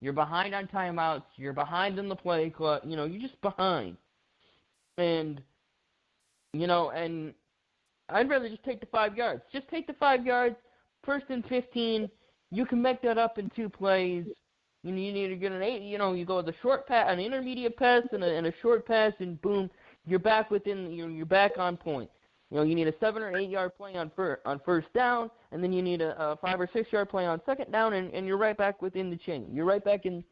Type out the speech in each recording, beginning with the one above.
You're behind on timeouts. You're behind in the play clock. You're just behind. And, and I'd rather just take the 5 yards. Just take the 5 yards, 1st and 15. You can make that up in 2 plays. You need to get an 8. You go with a short pass, an intermediate pass, and a short pass, and boom, you're back you're back on point. You need a 7 or 8 yard play on first down, and then you need a 5 or 6 yard play on second down, and you're right back within the chain. You're right back in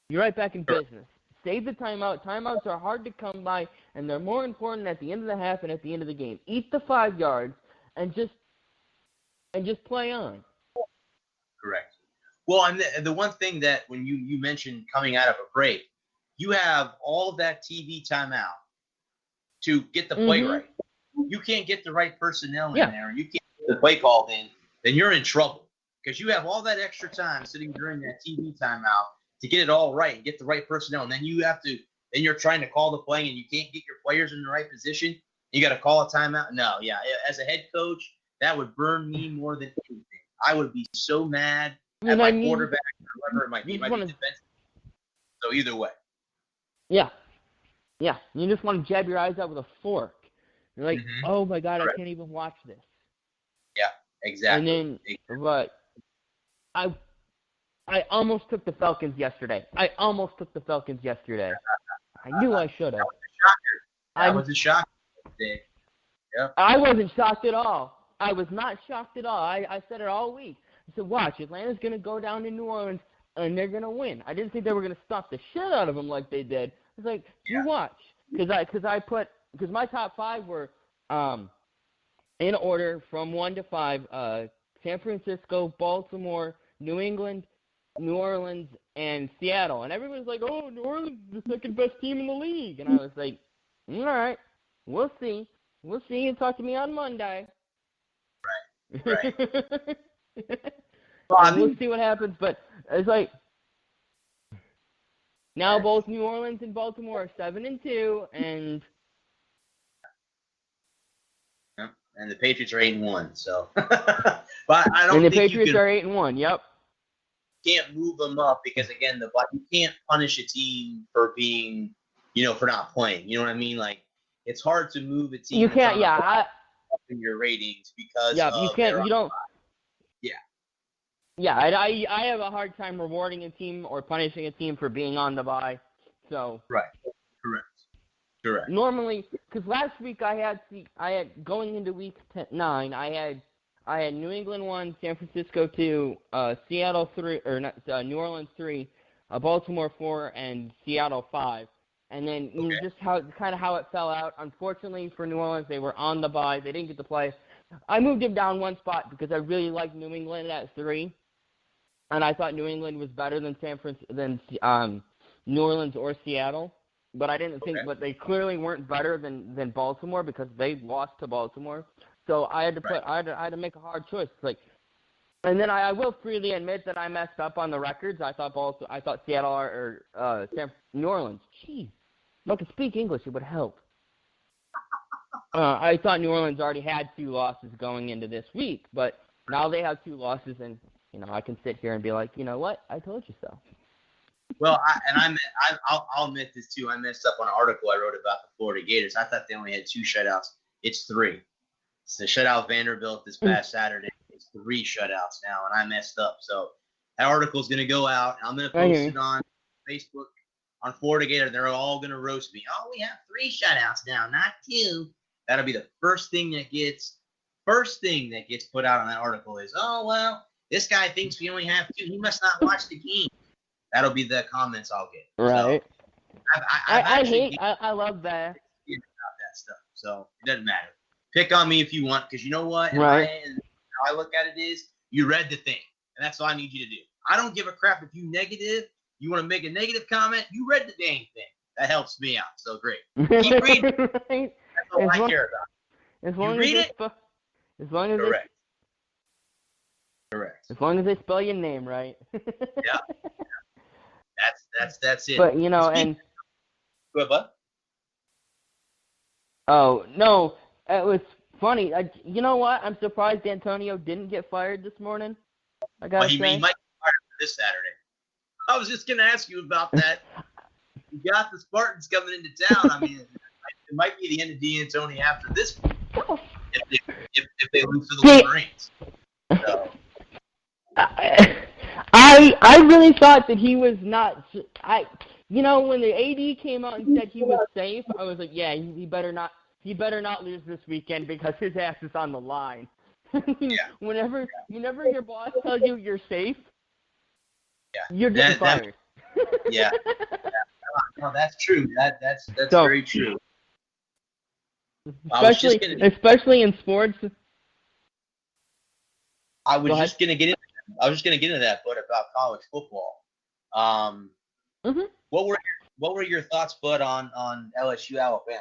business. Save the timeout. Timeouts are hard to come by, and they're more important at the end of the half and at the end of the game. Eat the 5 yards and just play on. Correct. Well, and the one thing that when you mentioned coming out of a break, you have all of that TV timeout to get the play right. You can't get the right personnel in there, and you can't get the play called in, then you're in trouble because you have all that extra time sitting during that TV timeout to get it all right and get the right personnel, and then you're trying to call the play and you can't get your players in the right position. You got to call a timeout. No, yeah, as a head coach, that would burn me more than anything. I would be so mad at my quarterback or whoever it might be. It might be defensive. So either way. Yeah. Yeah. You just want to jab your eyes out with a fork. You're like, oh my God, I can't even watch this. Yeah, exactly. And then, but I almost took the Falcons yesterday. I knew I should have. That was a shocker. Yep. I wasn't shocked at all. I was not shocked at all. I said it all week. I said, watch, Atlanta's going to go down to New Orleans, and they're going to win. I didn't think they were going to stop the shit out of them like they did. I was like, you watch. Because my top 5 were in order from 1 to 5, San Francisco, Baltimore, New England, New Orleans, and Seattle. And everyone's like, oh, New Orleans is the second best team in the league. And I was like, all right, we'll see. We'll see and talk to me on Monday. Right. We'll see what happens. But it's like, now both New Orleans and Baltimore are 7-2, and the Patriots are 8-1. So, but I don't. And the think Patriots are 8-1. Yep. Can't move them up because again, you can't punish a team for being, for not playing. You know what I mean? Like it's hard to move a team. You can't. Yeah. Up in your ratings because. Yeah. You can't. You don't. Yeah. Yeah, I have a hard time rewarding a team or punishing a team for being on the bye. So right, correct. Normally, because last week I had going into week 9, I had New England 1, San Francisco 2, Seattle 3, or not, New Orleans 3, Baltimore 4, and Seattle 5. And then just how it fell out. Unfortunately for New Orleans, they were on the bye. They didn't get to play. I moved him down 1 spot because I really liked New England at 3. And I thought New England was better than New Orleans or Seattle, but I didn't think. But they clearly weren't better than Baltimore because they lost to Baltimore. So I had to I had to make a hard choice. And then I will freely admit that I messed up on the records. I thought Seattle or New Orleans. Jeez, if I could speak English, it would help. I thought New Orleans already had 2 losses going into this week, but now they have 2 losses and. I can sit here and be like, you know what? I told you so. Well, I'll admit this too. I messed up on an article I wrote about the Florida Gators. I thought they only had 2 shutouts. It's 3. It's the shutout Vanderbilt this past Saturday. It's 3 shutouts now, and I messed up. So that article's going to go out. I'm going to post it on Facebook on Florida Gator. They're all going to roast me. Oh, we have 3 shutouts now, not 2. That'll be the first thing that gets put out on that article is, oh, well, this guy thinks we only have 2. He must not watch the game. That'll be the comments I'll get. Right. So, I love that. About that stuff. So it doesn't matter. Pick on me if you want, because you know what? And right. How I look at it is, you read the thing, and that's all I need you to do. I don't give a crap if you negative. You want to make a negative comment? You read the dang thing. That helps me out. So great. Keep reading. Right. That's all I care about. As long you read it. As long as correct. As long as they spell your name right. Yeah. That's it. But and go ahead, bud. Oh no, it was funny. You know what? I'm surprised Antonio didn't get fired this morning. I gotta say. He might get fired this Saturday. I was just going to ask you about that. You got the Spartans coming into town. I mean, it might be the end of D'Antoni after this if they lose to the Wolverines. So. I really thought that he was not. When the AD came out and said he was safe, I was like, yeah, he better not lose this weekend because his ass is on the line. Whenever your boss tells you you're safe, you're getting fired. Yeah. No, that's true. That's very true. Especially in sports. I was just gonna get into that, but about college football. What were your thoughts, Bud, on LSU Alabama?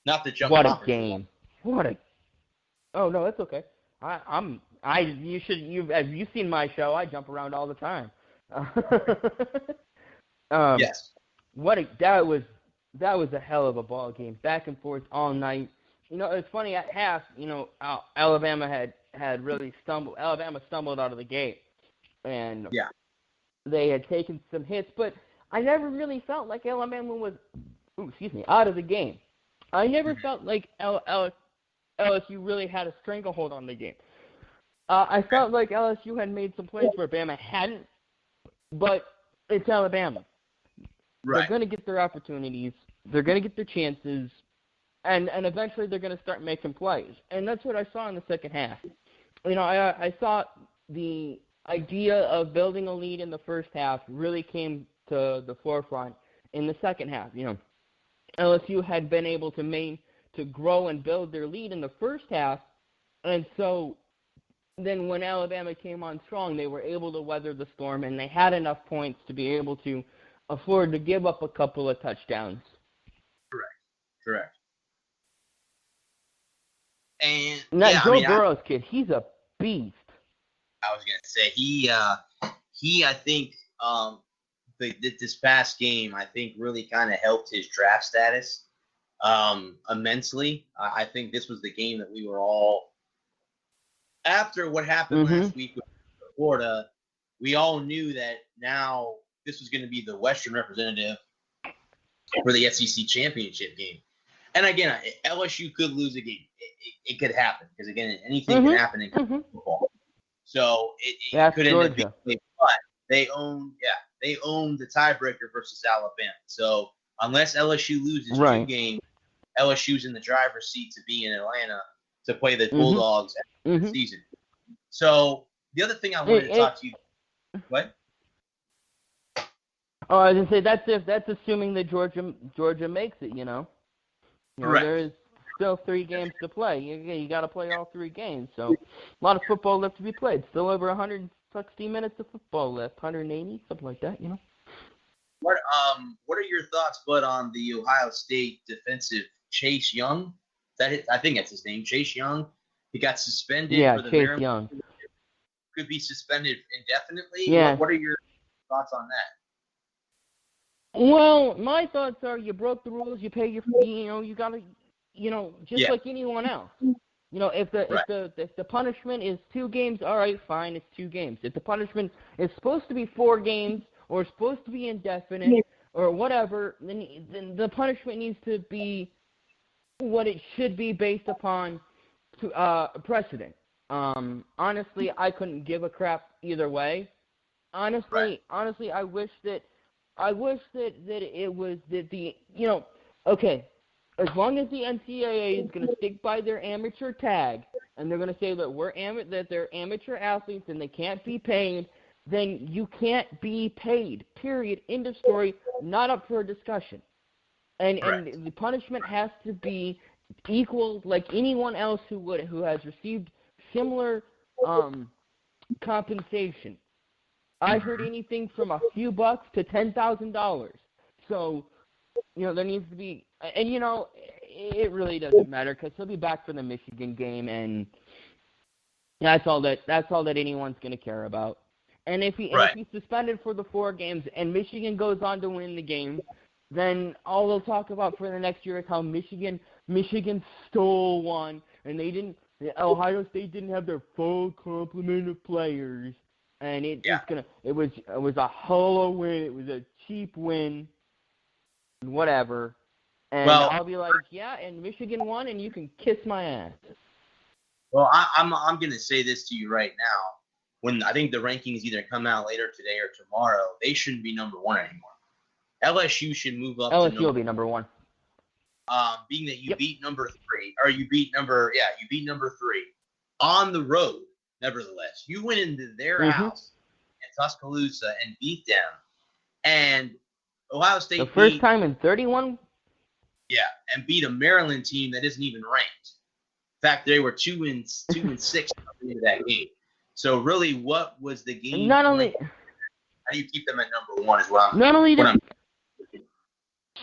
Not the jump. What a game! Oh no, that's okay. Have you seen my show? I jump around all the time. Yes. That was a hell of a ball game, back and forth all night. It's funny at half. Alabama had really stumbled. Alabama stumbled out of the gate, and they had taken some hits, but I never really felt like Alabama was, out of the game. I never felt like LSU really had a stranglehold on the game. I felt like LSU had made some plays where Bama hadn't, but it's Alabama. Right. They're going to get their opportunities. They're going to get their chances, and eventually they're going to start making plays. And that's what I saw in the second half. I saw the idea of building a lead in the first half really came to the forefront in the second half. LSU had been able to grow and build their lead in the first half, and so then when Alabama came on strong, they were able to weather the storm, and they had enough points to be able to afford to give up a couple of touchdowns. Correct. And Joe Burrow's kid, he's a beast. I was gonna say he I think this past game I think really kind of helped his draft status immensely. I think this was the game that we were all, after what happened last week with Florida, we all knew that now this was going to be the Western representative for the SEC championship game. And again, LSU could lose a game. It could happen because again, anything can happen in college football. So it could end up being, but they own the tiebreaker versus Alabama. So unless LSU loses 2 games, LSU's in the driver's seat to be in Atlanta to play the Bulldogs at the season. So the other thing I wanted to talk to you. What? Oh, I was gonna say that's assuming that Georgia makes it. Correct. There is still 3 games to play. You got to play all 3 games. So a lot of football left to be played. Still over 160 minutes of football left, 180, something like that. What are your thoughts, Bud, on the Ohio State defensive Chase Young? I think that's his name, Chase Young. He got suspended for the Chase Young. Could be suspended indefinitely. Yeah. What are your thoughts on that? Well, my thoughts are you broke the rules, you pay your fee, you got to, just like anyone else. If the punishment is 2 games, all right, fine, it's 2 games. If the punishment is supposed to be 4 games or supposed to be indefinite or whatever, then the punishment needs to be what it should be based upon precedent. Honestly, I couldn't give a crap either way. Honestly, I wish that it was that okay, as long as the NCAA is going to stick by their amateur tag and they're going to say that that they're amateur athletes and they can't be paid, then you can't be paid. Period. End of story. Not up for a discussion. And the punishment has to be equal, like anyone else who has received similar compensation. I heard anything from a few bucks to $10,000. So, there needs to be, and it really doesn't matter because he'll be back for the Michigan game, and that's all that anyone's going to care about. And if he's suspended for the 4 games and Michigan goes on to win the game, then all they'll talk about for the next year is how Michigan stole one and Ohio State didn't have their full complement of players. and it was a hollow win. It was a cheap win, whatever. And I'll be like, yeah, and Michigan won, and you can kiss my ass. Well, I'm going to say this to you right now. When I think the rankings either come out later today or tomorrow, they shouldn't be number one anymore. LSU should move up. LSU will be number one. Being that you beat number 3, or you beat number 3 on the road. Nevertheless, you went into their house in Tuscaloosa and beat them, and Ohio State the first time in 31. Yeah, and beat a Maryland team that isn't even ranked. In fact, they were 2-6 coming into that game. So really, what was the game? Not only how do you keep them at number 1 as well?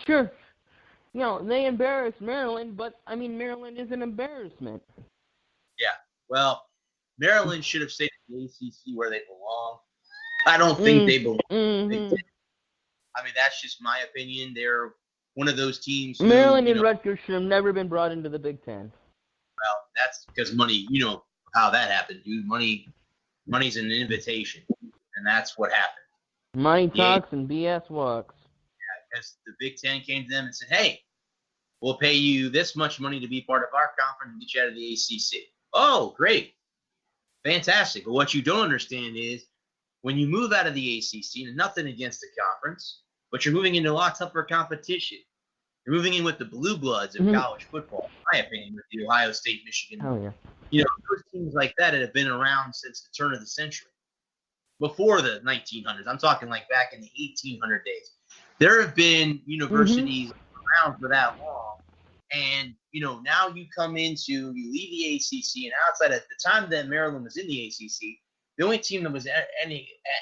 Sure. They embarrassed Maryland, but Maryland is an embarrassment. Yeah. Well, Maryland should have stayed in the ACC where they belong. I don't think they belong. They did. That's just my opinion. They're one of those teams. Maryland and Rutgers should have never been brought into the Big Ten. Well, that's because money. You know how that happened, dude. Money's an invitation, and that's what happened. Money talks and BS walks. Yeah, because the Big Ten came to them and said, "Hey, we'll pay you this much money to be part of our conference and get you out of the ACC." Oh, great. Fantastic. But what you don't understand is when you move out of the ACC, and nothing against the conference, but you're moving into a lot tougher competition. You're moving in with the blue bloods of college football, in my opinion, with the Ohio State, Michigan. Oh, yeah. Those teams like that have been around since the turn of the century. Before the 1900s. I'm talking like back in the 1800 days. There have been universities around for that long. And, now you leave the ACC, and outside at the time that Maryland was in the ACC, the only team that was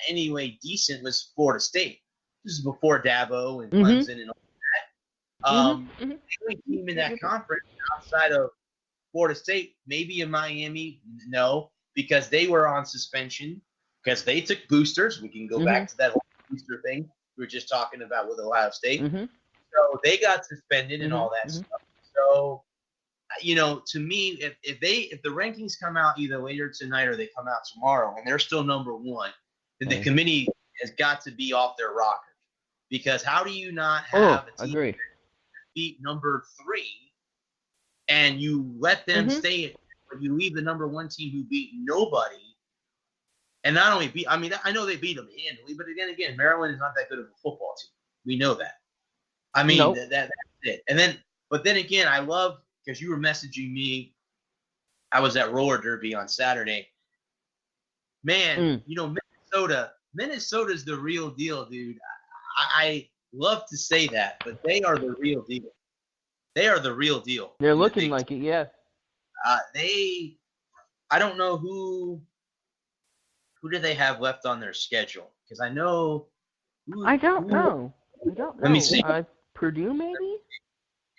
anyway decent was Florida State. This is before Dabo and Clemson and all that. The only team in that conference outside of Florida State, maybe in Miami, no, because they were on suspension, because they took boosters. We can go back to that whole booster thing we were just talking about with Ohio State. So they got suspended and all that stuff. So, to me, if the rankings come out either later tonight or they come out tomorrow and they're still number 1, then the committee has got to be off their rocker. Because how do you not have a team beat number 3 and you let them stay, but you leave the number 1 team who beat nobody, and not only beat, I know they beat them handily, but again, Maryland is not that good of a football team. We know that. That's it. But then again, I love, because you were messaging me, I was at roller derby on Saturday. Man, Minnesota's the real deal, dude. I love to say that, but they are the real deal. They are the real deal. They're looking like it, yeah. I don't know who do they have left on their schedule, because I know. I don't know. Let me see. Purdue, maybe?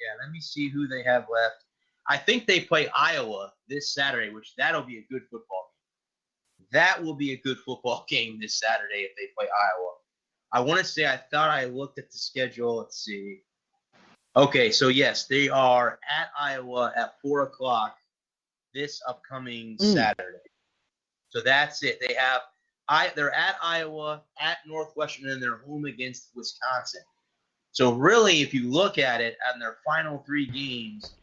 Yeah, let me see who they have left. I think they play Iowa this Saturday, which that'll be a good football game. That will be a good football game this Saturday if they play Iowa. I want to say I thought I looked at the schedule. Let's see. Okay, so yes, they are at Iowa at 4 o'clock this upcoming Saturday. So that's it. They're at Iowa, at Northwestern, and they're home against Wisconsin. So really, if you look at it, on their final 3 games,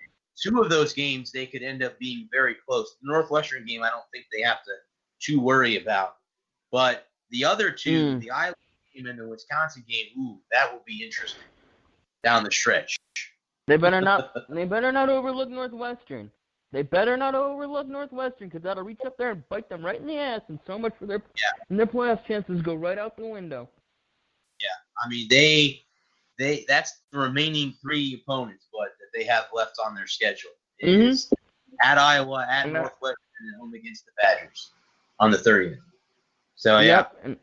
2 of those games they could end up being very close. The Northwestern game, I don't think they have to worry about. But the other 2, the Iowa game and the Wisconsin game, that will be interesting down the stretch. They better not overlook Northwestern. They better not overlook Northwestern, because that'll reach up there and bite them right in the ass, and so much for their playoff chances go right out the window. Yeah, that's the remaining 3 opponents, but that they have left on their schedule. It is at Iowa, at Northwestern, and home against the Badgers on the 30th. So and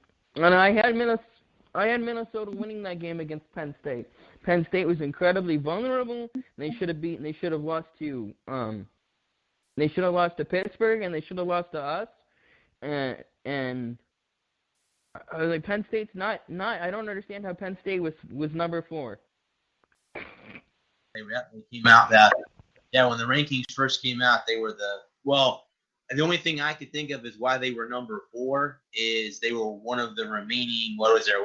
I had Minnesota winning that game against Penn State. Penn State was incredibly vulnerable. They should have lost to Pittsburgh, and they should have lost to us. And like Penn State's not. I don't understand how Penn State was number 4. They came out that when the rankings first came out, they were And the only thing I could think of is why they were number 4 is they were one of the remaining, what was there,